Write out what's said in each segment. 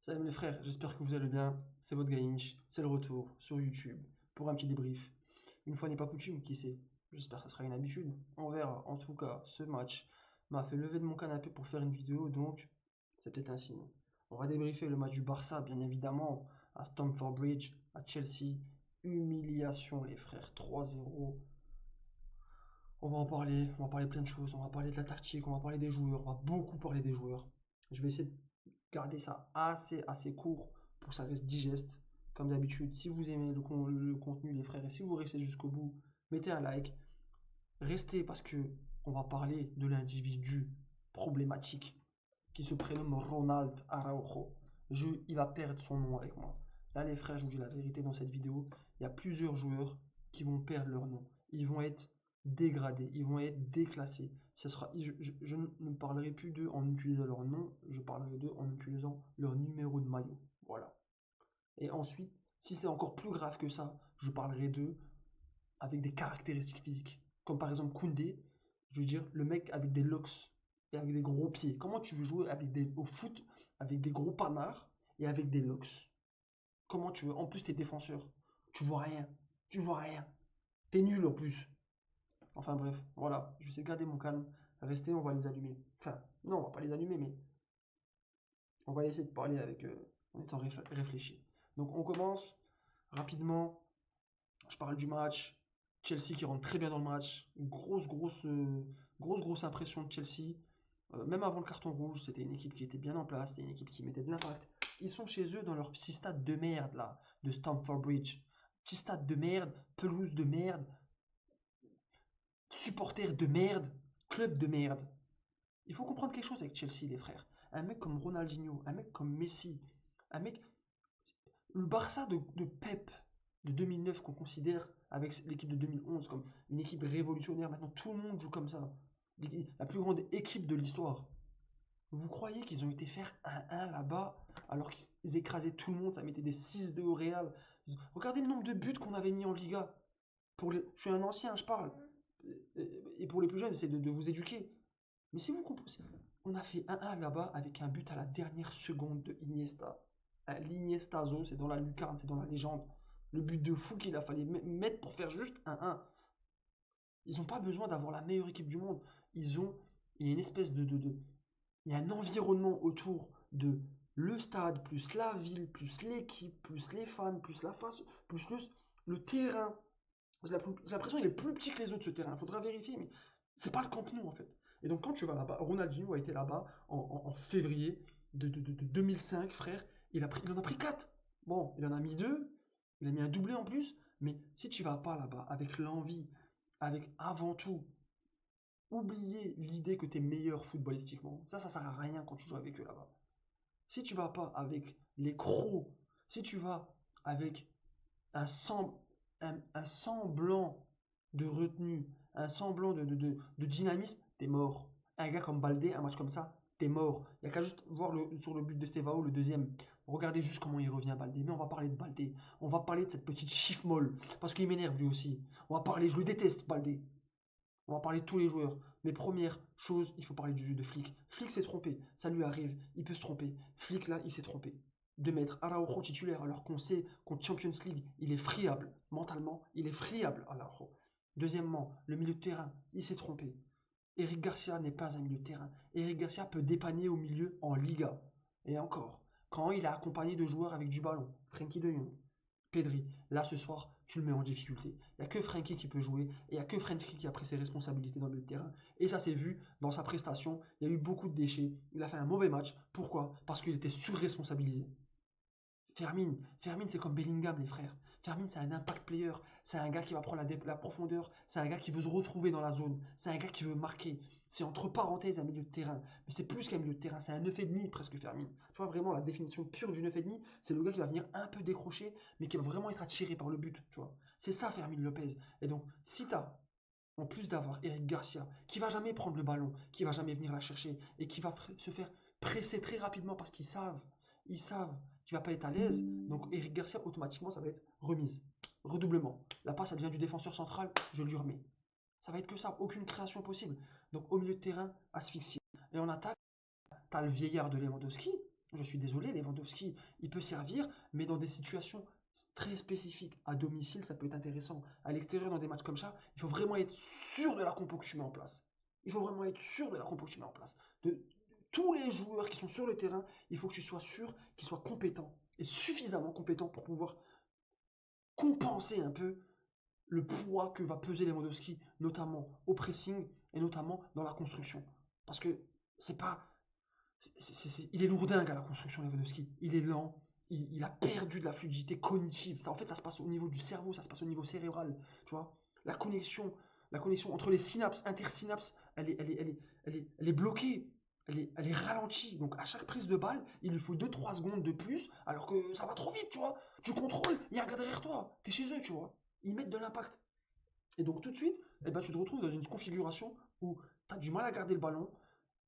Salut les frères, j'espère que vous allez bien. C'est votre Gaïnch, c'est le retour sur YouTube pour un petit débrief. Une fois n'est pas coutume, qui sait? J'espère que ça sera une habitude. On verra. En tout cas, ce match m'a fait lever de mon canapé pour faire une vidéo, donc c'est peut-être un signe. On va débriefer le match du Barça, bien évidemment, à Stamford Bridge, à Chelsea. Humiliation, les frères, 3-0. On va parler plein de choses. On va parler de la tactique, on va parler des joueurs, on va beaucoup parler des joueurs. Je vais essayer de garder ça assez court pour que ça reste digeste. Comme d'habitude, si vous aimez le contenu, les frères, et si vous restez jusqu'au bout, mettez un like. Restez parce que on va parler de l'individu problématique qui se prénomme Ronald Araujo. Il va perdre son nom avec moi. Là, les frères, je vous dis la vérité dans cette vidéo. Il y a plusieurs joueurs qui vont perdre leur nom. Ils vont être dégradés, ils vont être déclassés. Je ne parlerai plus d'eux en utilisant leur nom, je parlerai d'eux en utilisant leur numéro de maillot. Voilà. Et ensuite, si c'est encore plus grave que ça, je parlerai d'eux avec des caractéristiques physiques. Comme par exemple Koundé, je veux dire, le mec avec des locks et avec des gros pieds. Comment tu veux jouer au foot avec des gros panards et avec des locks? Comment tu veux? En plus, t'es défenseur. Tu vois rien. Tu vois rien. T'es nul en plus. Enfin bref, voilà. Je sais garder mon calme. Restez, on va les allumer. Enfin, non, on va pas les allumer, mais on va essayer de parler avec en étant réfléchi. Donc on commence rapidement. Je parle du match. Chelsea qui rentre très bien dans le match. Grosse impression de Chelsea. Même avant le carton rouge, c'était une équipe qui était bien en place. C'était une équipe qui mettait de l'impact. Ils sont chez eux dans leur petit stade de merde là, de Stamford Bridge. Petit stade de merde, pelouse de merde, supporters de merde, club de merde. Il faut comprendre quelque chose avec Chelsea, les frères. Un mec comme Ronaldinho, un mec comme Messi, un mec le Barça de Pep de 2009 qu'on considère avec l'équipe de 2011 comme une équipe révolutionnaire, maintenant tout le monde joue comme ça. La plus grande équipe de l'histoire. Vous croyez qu'ils ont été faire 1-1 là-bas alors qu'ils écrasaient tout le monde, ça mettait des 6-2 au Real. Regardez le nombre de buts qu'on avait mis en Liga. Je suis un ancien, je parle. Et pour les plus jeunes, c'est de vous éduquer. Mais si vous comprenez, on a fait 1-1 là-bas avec un but à la dernière seconde de Iniesta. L'Iniestazo, c'est dans la lucarne, c'est dans la légende. Le but de fou qu'il a fallu mettre pour faire juste 1-1. Ils n'ont pas besoin d'avoir la meilleure équipe du monde. Ils ont, il y a une espèce il y a un environnement autour de le stade, plus la ville, plus l'équipe, plus les fans, plus la face, plus le terrain. J'ai l'impression qu'il est plus petit que les autres ce terrain. Il faudra vérifier, mais c'est pas le Camp Nou en fait. Et donc quand tu vas là-bas, Ronaldinho a été là-bas en février de 2005, frère. Il en a pris 4. Bon, il en a mis 2. Il a mis un doublé en plus. Mais si tu vas pas là-bas avec l'envie, avec avant tout, oublier l'idée que tu es meilleur footballistiquement, ça sert à rien quand tu joues avec eux là-bas. Si tu vas pas avec les crocs, si tu vas avec un, un semblant de retenue, un semblant de dynamisme, t'es mort. Un gars comme Baldé, un match comme ça, t'es mort. Il n'y a qu'à juste voir sur le but d'Estevao, le deuxième. Regardez juste comment il revient, Baldé. Mais on va parler de Baldé. On va parler de cette petite chiffre molle. Parce qu'il m'énerve lui aussi. On va parler, je le déteste, Baldé. On va parler de tous les joueurs. Mais première chose, il faut parler du jeu de Flick. Flick s'est trompé. Ça lui arrive. Il peut se tromper. Flick, là, il s'est trompé. De mettre Araujo titulaire alors qu'on sait qu'en Champions League, il est friable. Mentalement, il est friable, Araujo. Deuxièmement, le milieu de terrain, il s'est trompé. Eric Garcia n'est pas un milieu de terrain. Eric Garcia peut dépanner au milieu en Liga. Et encore, quand il est accompagné de joueurs avec du ballon. Frenkie de Jong, Pedri, là ce soir, tu le mets en difficulté. Il n'y a que Frenkie qui peut jouer et il n'y a que Frenkie qui a pris ses responsabilités dans le terrain. Et ça s'est vu dans sa prestation. Il y a eu beaucoup de déchets. Il a fait un mauvais match. Pourquoi? Parce qu'il était surresponsabilisé. Fermin, c'est comme Bellingham, les frères. Fermin, c'est un impact player. C'est un gars qui va prendre la profondeur. C'est un gars qui veut se retrouver dans la zone. C'est un gars qui veut marquer. C'est entre parenthèses un milieu de terrain. Mais c'est plus qu'un milieu de terrain. C'est un 9,5 presque Fermin. Tu vois vraiment la définition pure du 9,5. C'est le gars qui va venir un peu décrocher, mais qui va vraiment être attiré par le but. Tu vois. C'est ça Fermin Lopez. Et donc, si tu as en plus d'avoir Eric Garcia, qui va jamais prendre le ballon, qui va jamais venir la chercher, et qui va se faire presser très rapidement parce ils savent qu'il va pas être à l'aise. Donc Eric Garcia, automatiquement, ça va être remise, redoublement. La passe, elle vient du défenseur central, je lui remets. Ça va être que ça, aucune création possible. Donc au milieu de terrain, asphyxie. Et en attaque, t'as le vieillard de Lewandowski, Je suis désolé, Lewandowski, il peut servir, mais dans des situations très spécifiques. À domicile, ça peut être intéressant. À l'extérieur, dans des matchs comme ça, il faut vraiment être sûr de la compo que tu mets en place. Il faut vraiment être sûr de la compo que tu mets en place. De tous les joueurs qui sont sur le terrain, il faut que tu sois sûr qu'ils soient compétents et suffisamment compétents pour pouvoir compenser un peu le poids que va peser Lewandowski, notamment au pressing et notamment dans la construction. Parce que c'est pas. Il est lourdingue à la construction, Lewandowski. Il est lent, il a perdu de la fluidité cognitive. Ça, en fait, ça se passe au niveau du cerveau, ça se passe au niveau cérébral. Tu vois, la connexion, la connexion entre les synapses, intersynapses, elle est bloquée. Elle est ralentie. Donc, à chaque prise de balle, il lui faut 2-3 secondes de plus, alors que ça va trop vite, tu vois. Tu contrôles, il y a un gars derrière toi. Tu es chez eux, tu vois. Ils mettent de l'impact. Et donc, tout de suite, eh ben, tu te retrouves dans une configuration où tu as du mal à garder le ballon.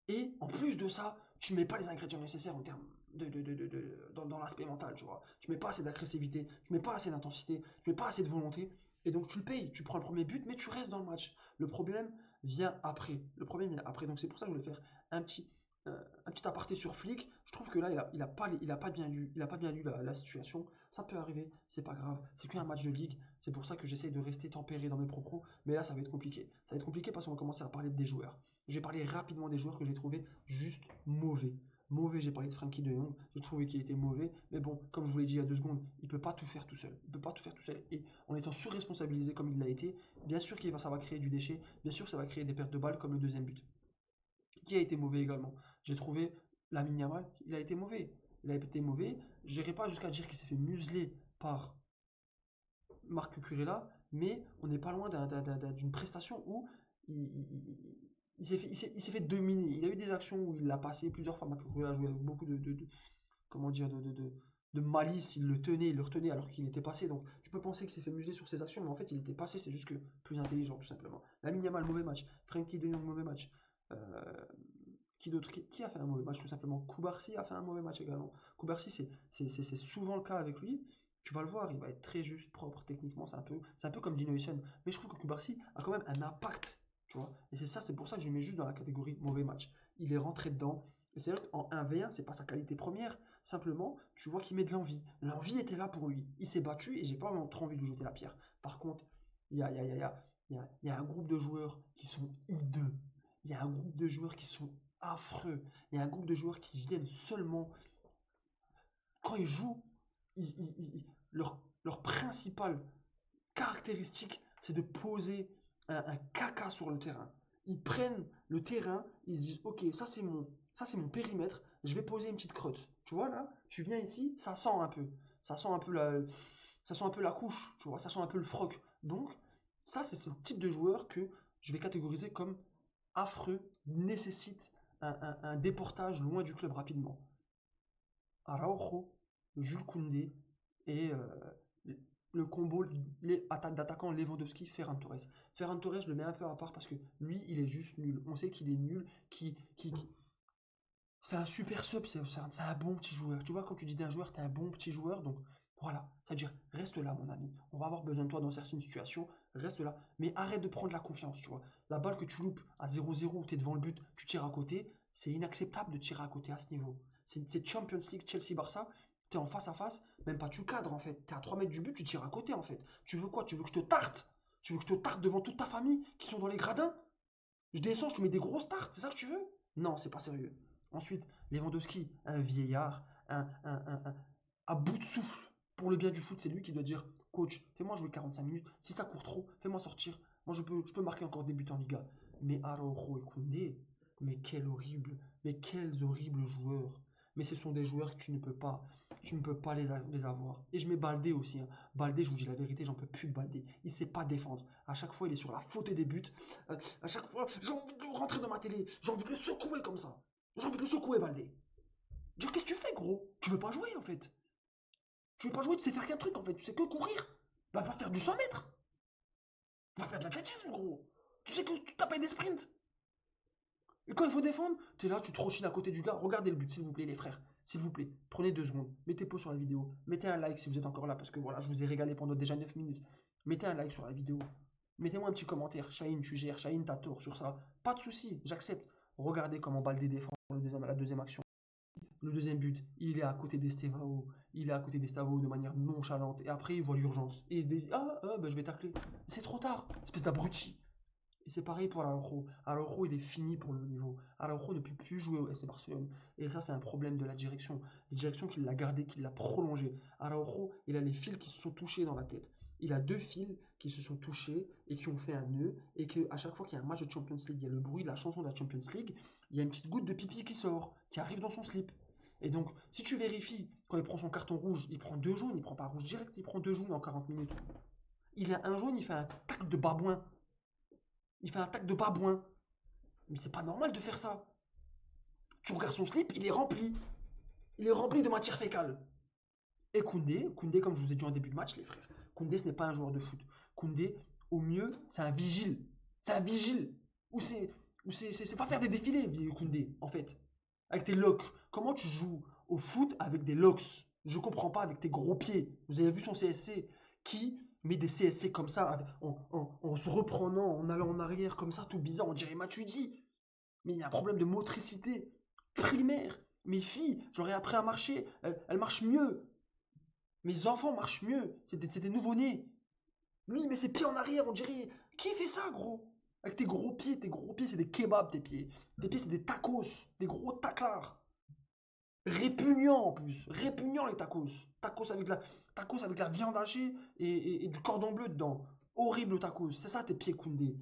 Et en plus de ça, tu mets pas les ingrédients nécessaires en termes dans l'aspect mental, tu vois. Tu mets pas assez d'agressivité, tu mets pas assez d'intensité, tu mets pas assez de volonté. Et donc tu le payes, tu prends le premier but, mais tu restes dans le match. Le problème vient après. Le problème vient après. Donc c'est pour ça que je voulais faire un petit, un petit aparté sur Flick. Je trouve que là, il a pas bien lu, il a pas bien lu la situation. Ça peut arriver, c'est pas grave. C'est qu'un match de ligue. C'est pour ça que j'essaye de rester tempéré dans mes propos. Mais là, ça va être compliqué. Ça va être compliqué parce qu'on va commencer à parler des joueurs. Je vais parler rapidement des joueurs que j'ai trouvé juste mauvais. Mauvais, j'ai parlé de Frankie de Jong, j'ai trouvé qu'il était mauvais, mais bon, comme je vous l'ai dit il y a 2 secondes, il ne peut pas tout faire tout seul. Il ne peut pas tout faire tout seul. Et en étant surresponsabilisé comme il l'a été, bien sûr que ça va créer du déchet, bien sûr que ça va créer des pertes de balles comme le deuxième but. Qui a été mauvais également? J'ai trouvé Lamine Yamal, il a été mauvais. Il a été mauvais. Je n'irai pas jusqu'à dire qu'il s'est fait museler par Marc Cucurella, mais on n'est pas loin d'une prestation où il s'est fait dominer. Il a eu des actions où il l'a passé plusieurs fois. Marc Cucurella a joué avec beaucoup comment dire, de malice. Il le retenait alors qu'il était passé. Donc tu peux penser qu'il s'est fait museler sur ses actions, mais en fait il était passé. C'est juste que plus intelligent, tout simplement. Lamine Yamal, mauvais match. Frankie de Jong, mauvais match. Euh, qui d'autre qui a fait un mauvais match tout simplement? Koubarsi a fait un mauvais match également. Koubarsi, c'est souvent le cas avec lui. Tu vas le voir, il va être très juste, propre techniquement, c'est un peu comme Dino Hussein. Mais je trouve que Koubarsi a quand même un impact, tu vois. Et c'est pour ça que je le mets juste dans la catégorie mauvais match. Il est rentré dedans. Et c'est vrai qu'en 1v1, c'est pas sa qualité première. Simplement, tu vois qu'il met de l'envie. L'envie était là pour lui. Il s'est battu et j'ai pas vraiment trop envie de lui jeter la pierre. Par contre, il y a un groupe de joueurs qui sont hideux. Il y a un groupe de joueurs qui sont affreux. Il y a un groupe de joueurs qui viennent seulement quand ils jouent. Leur principale caractéristique, c'est de poser un caca sur le terrain. Ils prennent le terrain, ils se disent ok, ça c'est mon périmètre, je vais poser une petite crotte. Tu vois là, tu viens ici, ça sent un peu, ça sent un peu la couche, tu vois, ça sent un peu le froc. Donc ça c'est ce type de joueur que je vais catégoriser comme affreux, nécessite un déportage loin du club rapidement. Araujo, Jules Koundé et le combo d'attaquant Lewandowski, Ferran Torres. Ferran Torres, je le mets un peu à part parce que lui, il est juste nul. On sait qu'il est nul, c'est un super sub, c'est un bon petit joueur. Tu vois, quand tu dis d'un joueur, tu es un bon petit joueur, donc voilà. C'est-à-dire, reste là, mon ami. On va avoir besoin de toi dans certaines situations, reste là. Mais arrête de prendre la confiance, tu vois. La balle que tu loupes à 0-0, tu es devant le but, tu tires à côté, c'est inacceptable de tirer à côté à ce niveau. C'est Champions League, Chelsea-Barça, tu es en face à face, même pas tu cadres en fait. Tu es à 3 mètres du but, tu tires à côté en fait. Tu veux quoi? Tu veux que je te tarte? Tu veux que je te tarte devant toute ta famille qui sont dans les gradins? Je descends, je te mets des grosses tartes, c'est ça que tu veux? Non, c'est pas sérieux. Ensuite, Lewandowski, un vieillard, à bout de souffle. Pour le bien du foot, c'est lui qui doit dire coach, fais-moi jouer 45 minutes. Si ça court trop, fais-moi sortir. Moi, je peux marquer encore des buts en Liga. Mais Araujo et Koundé, mais quels horribles joueurs. Mais ce sont des joueurs que tu ne peux pas les avoir. Et je mets Baldé aussi, hein. Baldé, je vous dis la vérité, j'en peux plus de Baldé. Il ne sait pas défendre. À chaque fois, il est sur la faute des buts. À chaque fois, j'ai envie de rentrer dans ma télé. J'ai envie de le secouer comme ça. J'ai envie de le secouer, Baldé. Dire, qu'est-ce que tu fais, gros? Tu veux pas jouer, en fait. Tu veux pas jouer, tu sais faire qu'un truc, en fait. Tu sais que courir. Va faire du 100 mètres. Va faire de l'athlétisme, gros. Tu sais que tu tapes des sprints. Et quand il faut défendre, tu es là, tu trochines à côté du gars. Regardez le but, s'il vous plaît, les frères. S'il vous plaît, prenez 2 secondes. Mettez pause sur la vidéo. Mettez un like si vous êtes encore là, parce que voilà, je vous ai régalé pendant déjà 9 minutes. Mettez un like sur la vidéo. Mettez-moi un petit commentaire. Shaheen, tu gères. Shaheen, t'as tort sur ça. Pas de souci, j'accepte. Regardez comment Baldé défend la deuxième action. Le deuxième but, il est à côté d'Estevao. Il est à côté d'Estevao de manière nonchalante. Et après, il voit l'urgence. Et il se dit, ben, je vais tacler. C'est trop tard, espèce d'abruti. Et c'est pareil pour Araujo. Araujo, il est fini pour le niveau. Araujo ne peut plus jouer au FC Barcelone. Et ça, c'est un problème de la direction. La direction qui l'a gardé, qui l'a prolongé. Araujo, il a les fils qui se sont touchés dans la tête. Il a deux fils qui se sont touchés et qui ont fait un nœud. Et qu'à chaque fois qu'il y a un match de Champions League, il y a le bruit de la chanson de la Champions League, il y a une petite goutte de pipi qui sort, qui arrive dans son slip. Et donc, si tu vérifies, quand il prend son carton rouge, il prend deux jaunes, il prend pas rouge direct, il prend deux jaunes en 40 minutes. Il a un jaune, il fait un tac de babouin. Il fait un tac de babouin. Mais c'est pas normal de faire ça. Tu regardes son slip, il est rempli. Il est rempli de matière fécale. Et Koundé, comme je vous ai dit en début de match, les frères, Koundé, ce n'est pas un joueur de foot. Koundé, au mieux, c'est un vigile. C'est un vigile. C'est pas faire des défilés, Koundé, en fait. Avec tes locks. Comment tu joues au foot avec des locks? Je comprends pas, avec tes gros pieds. Vous avez vu son CSC qui met des CSC comme ça, en se reprenant, en allant en arrière, comme ça, tout bizarre. On dirait Matuidi. Mais il y a un problème de motricité primaire. Mes filles, j'aurais appris à marcher, elles marchent mieux. Mes enfants marchent mieux. C'est des nouveau-nés. Lui, il met ses pieds en arrière, on dirait. Qui fait ça, gros? Avec tes gros pieds, c'est des kebabs, tes pieds. Tes pieds, c'est des tacos, des gros taclars. Répugnant en plus. Répugnant les tacos. Tacos avec la viande hachée et du cordon bleu dedans. Horrible tacos. C'est ça tes pieds, Koundé.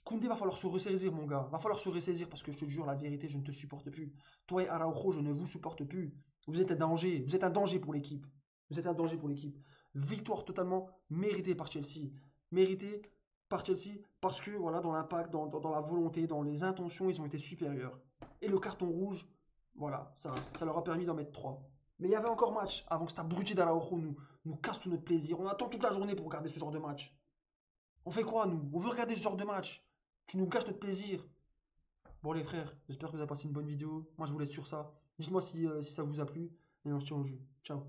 Koundé, va falloir se ressaisir, mon gars. Va falloir se ressaisir parce que je te jure, la vérité, je ne te supporte plus. Toi et Araujo, je ne vous supporte plus. Vous êtes un danger. Vous êtes un danger pour l'équipe. Vous êtes un danger pour l'équipe. Victoire totalement méritée par Chelsea. Méritée par Chelsea parce que, voilà, dans l'impact, dans la volonté, dans les intentions, ils ont été supérieurs. Et le carton rouge, voilà, ça leur a permis d'en mettre 3. Mais il y avait encore match avant que cet abruti d'Araujo nous casse tout notre plaisir. On attend toute la journée pour regarder ce genre de match. On fait quoi, nous? On veut regarder ce genre de match. Tu nous gâches notre plaisir. Bon, les frères, j'espère que vous avez passé une bonne vidéo. Moi, je vous laisse sur ça. Dites-moi si ça vous a plu. Et on se tient au jeu. Ciao.